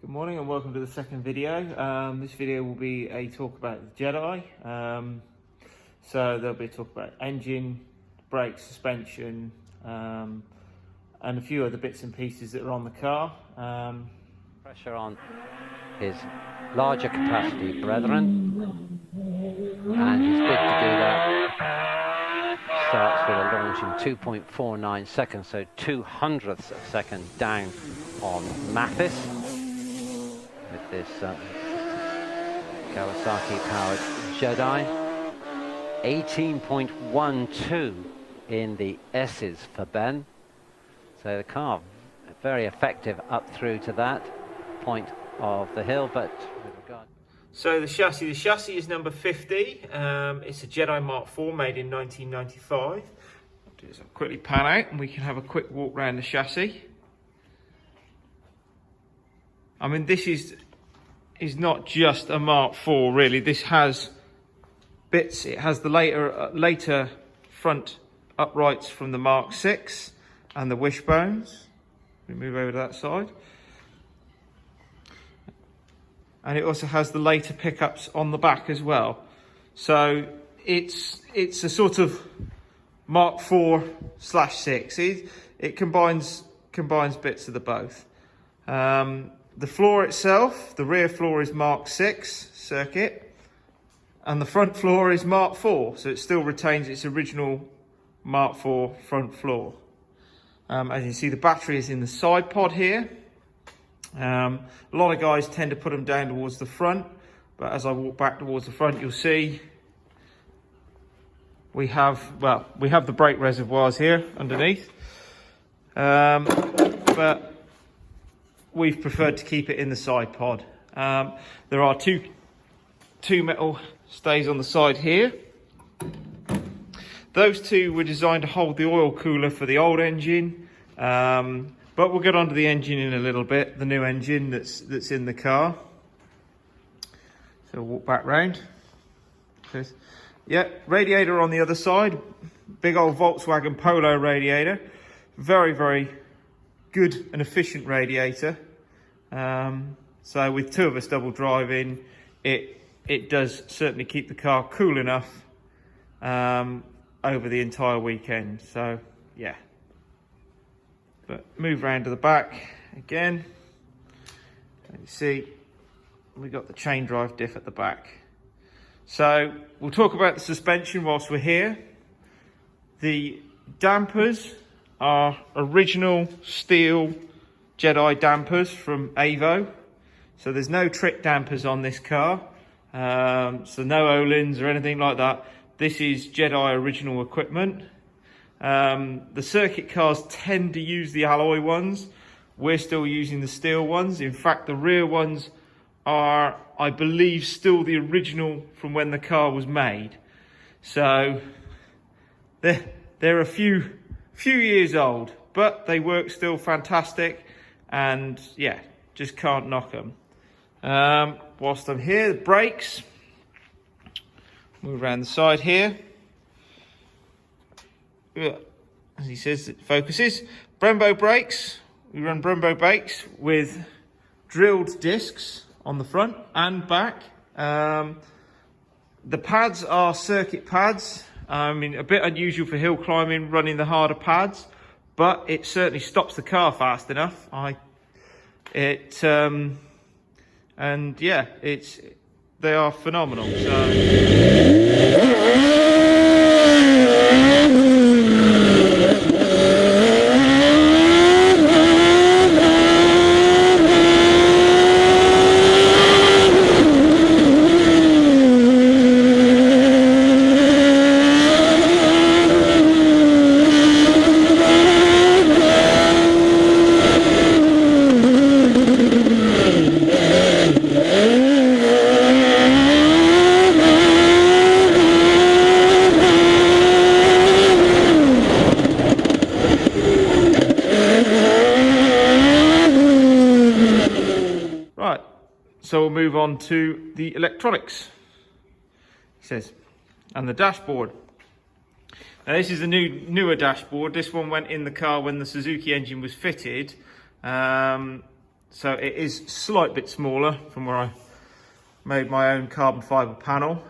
Good morning and welcome to the second video. This video will be a talk about the Jedi. So there'll be a talk about engine, brakes, suspension, and a few other bits and pieces that are on the car. Pressure on his larger capacity brethren, and he's bid to do that. Starts with a launch in 2.49 seconds, so 200ths of a second down on Mathis with this Kawasaki powered Jedi. 18.12 in the S's for Ben. So the car very effective up through to that point of the hill, but with regard. So the chassis is number 50. It's a Jedi Mark IV made in 1995. I'll do this, I'll quickly pan out and we can have a quick walk around the chassis. I mean, this is not just a Mark IV really. This has bits. It has the later front uprights from the Mark VI and the wishbones. We move over to that side. And it also has the later pickups on the back as well. So it's a sort of Mark IV/6. It combines bits of the both. The floor itself, the rear floor is Mark VI circuit, and the front floor is Mark IV. So it still retains its original Mark IV front floor. As you see, the battery is in the side pod here. A lot of guys tend to put them down towards the front, but as I walk back towards the front, you'll see we have the brake reservoirs here underneath, but we've preferred to keep it in the side pod. There are two metal stays on the side here. Those two were designed to hold the oil cooler for the old engine. But we'll get onto the engine in a little bit, the new engine that's in the car. So we'll walk back round. Yeah, radiator on the other side. Big old Volkswagen Polo radiator. Very, very good and efficient radiator. So with two of us double driving, it does certainly keep the car cool enough over the entire weekend. So yeah. But move around to the back again. And you see, we got the chain drive diff at the back. So we'll talk about the suspension whilst we're here. The dampers are original steel Jedi dampers from Avo. So there's no trick dampers on this car. So no Olins or anything like that. This is Jedi original equipment. The circuit cars tend to use the alloy ones. We're still using the steel ones. In fact, the rear ones are, I believe, still the original from when the car was made. So they're a few years old, but they work still fantastic. And yeah, just can't knock them. Whilst I'm here, the brakes. Move around the side here. As he says, it focuses. Brembo brakes. We run Brembo brakes with drilled discs on the front and back. The pads are circuit pads. I mean, a bit unusual for hill climbing, running the harder pads, but it certainly stops the car fast enough. And yeah, they are phenomenal. So we'll move on to the electronics, he says, and the dashboard. Now this is a newer dashboard. This one went in the car when the Suzuki engine was fitted. So it is a slight bit smaller from where I made my own carbon fibre panel.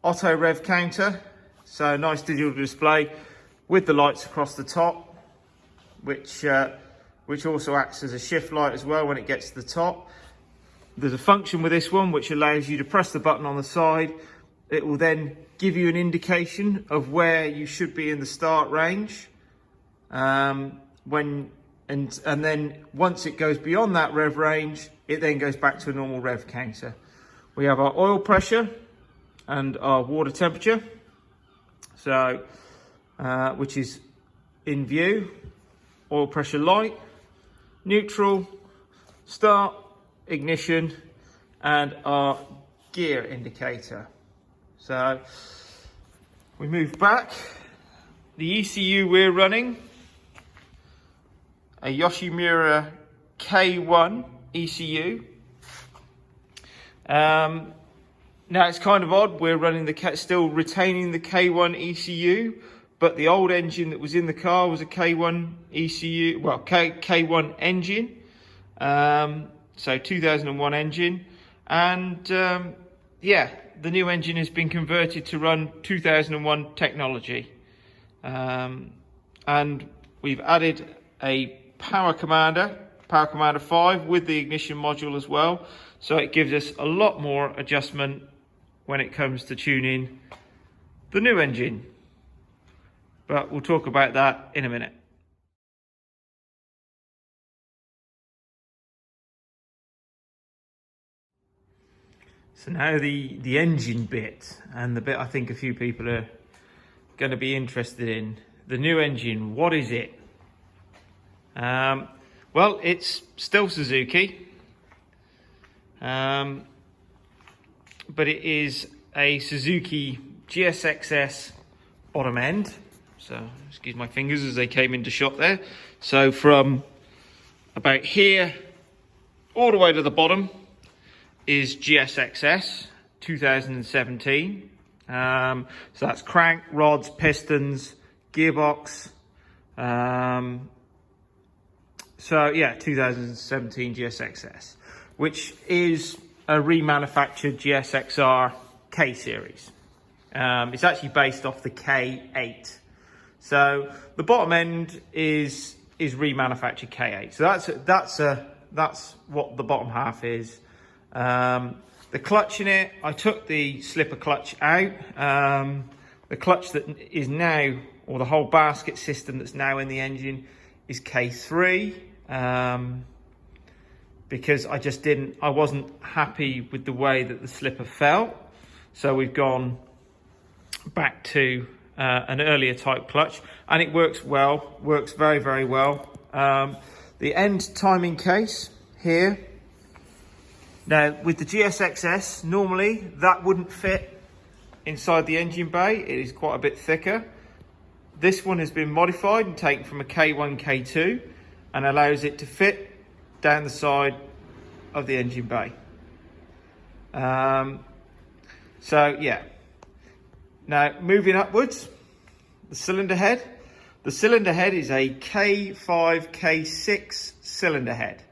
Auto rev counter, so nice digital display with the lights across the top, which also acts as a shift light as well when it gets to the top. There's a function with this one which allows you to press the button on the side. It will then give you an indication of where you should be in the start range. And then once it goes beyond that rev range, it then goes back to a normal rev counter. We have our oil pressure and our water temperature, so which is in view. Oil pressure light, neutral, start, ignition, and our gear indicator. So we move back. The ECU we're running, a Yoshimura K1 ECU. Now it's kind of odd, we're running still retaining the K1 ECU, but the old engine that was in the car was a K1 ECU, well, K1 engine. So 2001 engine, and yeah, the new engine has been converted to run 2001 technology, and we've added a Power Commander 5 with the ignition module as well, so it gives us a lot more adjustment when it comes to tuning the new engine, but we'll talk about that in a minute. So now the engine bit, and the bit I think a few people are going to be interested in. The new engine, what is it? Well, it's still Suzuki, but it is a Suzuki GSXS bottom end. So excuse my fingers as they came into shot there. So from about here all the way to the bottom is GSXS 2017. So that's crank, rods, pistons, gearbox. So yeah, 2017 GSXS, which is a remanufactured GSXR K series. It's actually based off the K8. So the bottom end is remanufactured K8. So that's what the bottom half is. The clutch in it, I took the slipper clutch out. The clutch that is now, or the whole basket system that's now in the engine, is K3, because I wasn't happy with the way that the slipper felt. So we've gone back to an earlier type clutch, and it works well, works very, very well. The end timing case here. Now, with the GSXS, normally that wouldn't fit inside the engine bay. It is quite a bit thicker. This one has been modified and taken from a K1, K2, and allows it to fit down the side of the engine bay. So yeah. Now, moving upwards, the cylinder head. The cylinder head is a K5, K6 cylinder head.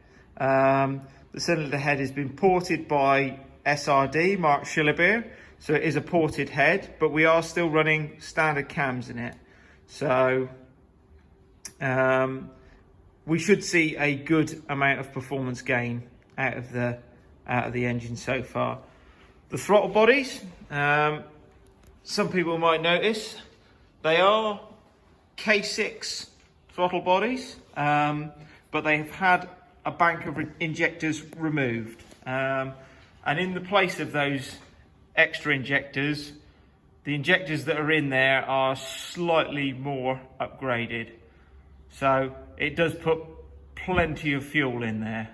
The cylinder head has been ported by SRD, Mark Schillebeer, so it is a ported head, but we are still running standard cams in it. So we should see a good amount of performance gain out of the engine so far. The throttle bodies, some people might notice, they are K6 throttle bodies, but they have had a bank of injectors removed, and in the place of those extra injectors, the injectors that are in there are slightly more upgraded, so it does put plenty of fuel in there,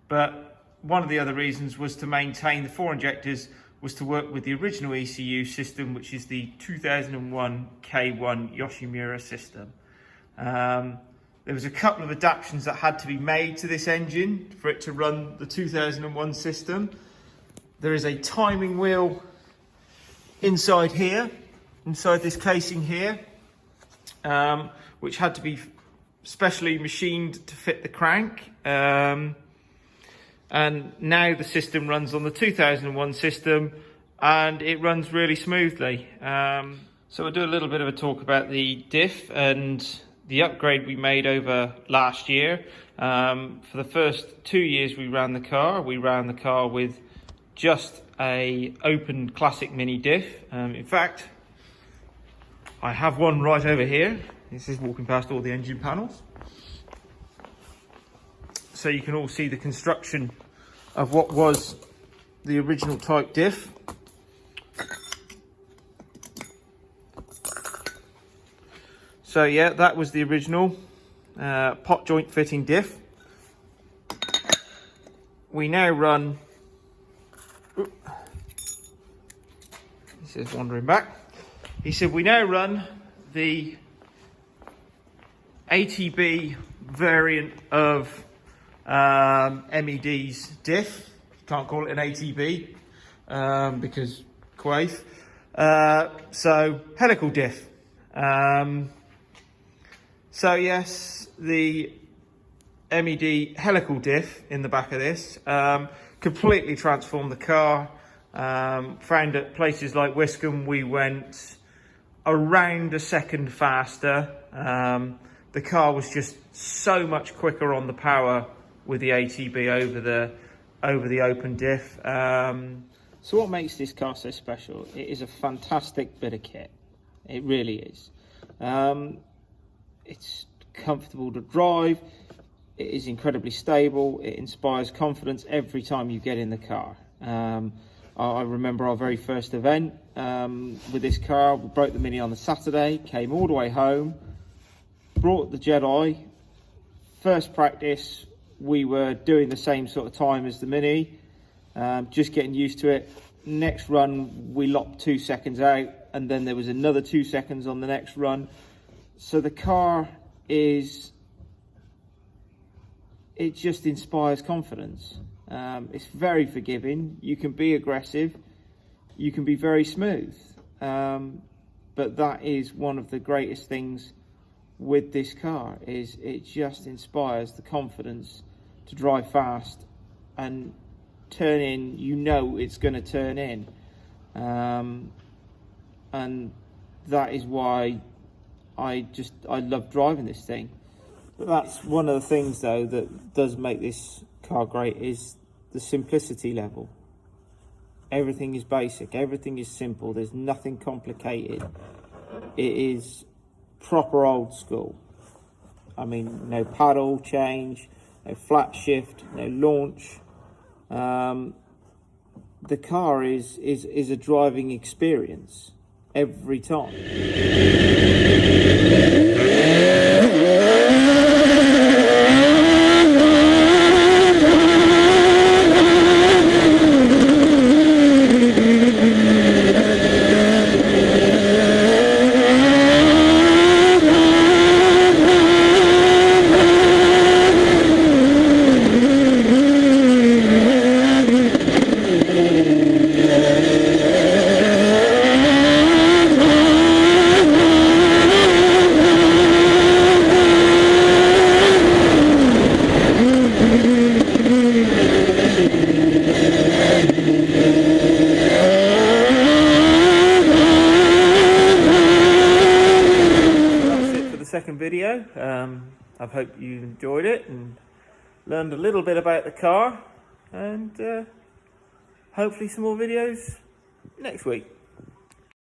but one of the other reasons was to maintain the 4 injectors was to work with the original ECU system, which is the 2001 K1 Yoshimura system. There was a couple of adaptations that had to be made to this engine for it to run the 2001 system. There is a timing wheel inside here, inside this casing here, which had to be specially machined to fit the crank. And now the system runs on the 2001 system, and it runs really smoothly. So we'll do a little bit of a talk about the diff and the upgrade we made over last year. For the first 2 years we ran the car with just a open classic mini diff. In fact, I have one right over here. This is walking past all the engine panels. So you can all see the construction of what was the original type diff. So yeah, that was the original pot joint fitting diff. We now run, he says wandering back, he said we now run the ATB variant of MED's diff. Can't call it an ATB because Quaith. So helical diff. So yes, the MED helical diff in the back of this completely transformed the car. Found at places like Wiscombe we went around a second faster. The car was just so much quicker on the power with the ATB over the open diff. So what makes this car so special? It is a fantastic bit of kit. It really is. It's comfortable to drive. It is incredibly stable. It inspires confidence every time you get in the car. I remember our very first event with this car. We broke the Mini on the Saturday, came all the way home, brought the Jedi. First practice, we were doing the same sort of time as the Mini, just getting used to it. Next run, we lopped 2 seconds out, and then there was another 2 seconds on the next run. So the car it just inspires confidence. It's very forgiving. You can be aggressive. You can be very smooth. But that is one of the greatest things with this car, is it just inspires the confidence to drive fast and turn in. You know it's going to turn in. And that is why I love driving this thing. But that's one of the things though that does make this car great, is the simplicity level. Everything is basic, everything is simple, there's nothing complicated. It is proper old school. I mean, no paddle change, no flat shift, no launch. The car is a driving experience every time. Second video. I hope you enjoyed it and learned a little bit about the car, and hopefully some more videos next week.